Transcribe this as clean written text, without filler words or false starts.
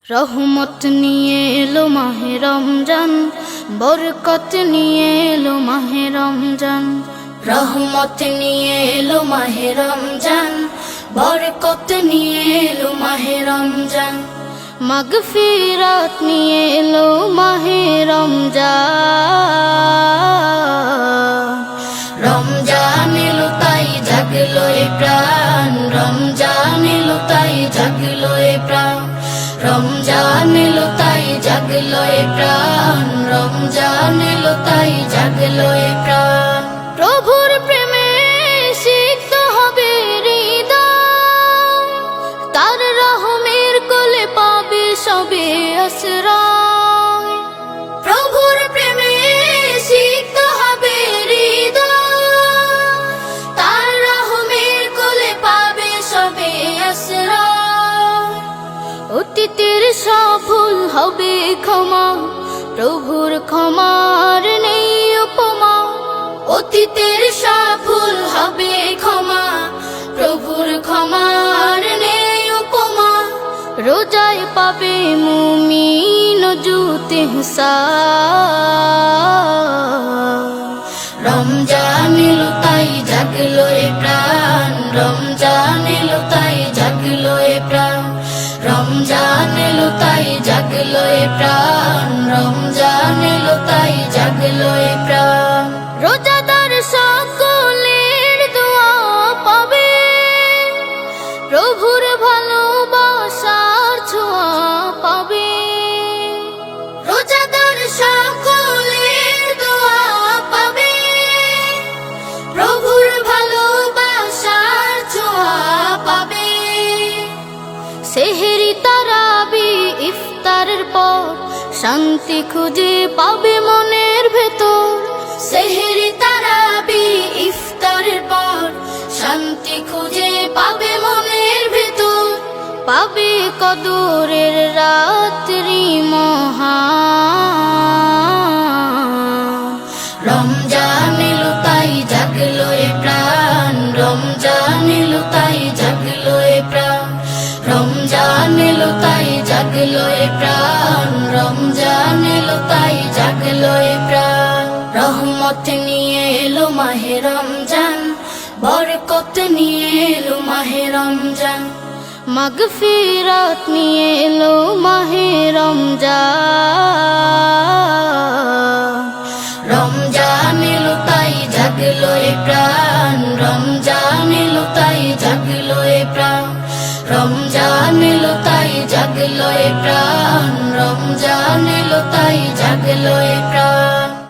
রহমত নিয়ে এলো মাহে রমজান, বরকত নিয়ে এলো মাহে রমজান। রহমত নিয়ে এলো মাহে রমজান, বরকত নিয়ে এলো মাহে রমজান। মাগফিরাত নিয়ে এলো মাহে রমজান। রমজান এলো তাই জাগলো এ প্রাণ, রমজান এলো তাই জাগলো এ প্রাণ। রমজান এলো তাই জাগলো এ প্রাণ, রমজান এলো তাই জাগলো এ প্রাণ। প্রভুর প্রেমে সিক্ত হবে হৃদয়, তার রহমের কোলে পাবে সবে আশ্রয়। প্রভুর প্রেমে সিক্ত হবে হৃদয়, তার রহমের কোলে পাবে সবে আশ্রয়। অতীতের সব ভুল হবে ক্ষমা, প্রভুর ক্ষমার নেই উপমা। অতীতের সব ভুল হবে ক্ষমা, প্রভুর ক্ষমার নেই উপমা। রোজায় পাবে মুমিন জুতে হুসান। রমজান এলো তাই জাগলো এ প্রাণ, রমজান এলো তাই জাগলো এ প্রাণ। রমজান এলো তাই জাগলো এ প্রাণ, রমজান এলো তাই জাগলো এ প্রাণ। রোজাদার সকলের দোয়া পাবে, প্রভুর ভালোবাসার ছোঁয়া পাবে। রোজাদার সকলের দোয়া পাবে, প্রভুর ভালোবাসার ছোঁয়া পাবে। সেহেরি তারাবি ইফতারের পর শান্তি খুঁজে পাবে মনের ভেতর। সেহেরি তারাবি ইফতারের পর শান্তি খুঁজে পাবে মনের ভেতর। পাবে কদরের রাত্রি মহান। রমজান এলো তাই জাগলো এ প্রাণ, রমজান এলো তাই জাগলো এ প্রাণ। রমজান এলো তাই জাগলো এ প্রাণ, রমজান এলো তাই জাগলো এ প্রাণ। রহমত নিয়ে এলো মাহে রমজান, বরকত নিয়ে এলো মাহে রমজান। মাগফিরাত নিয়ে এলো মাহে রমজান। রমজান এলো তাই জাগলো এ প্রাণ, রমজান এলো তাই জাগলো এ প্রাণ। রমজান এলো তাই জাগলো এ প্রাণ, রমজান এলো তাই জাগলো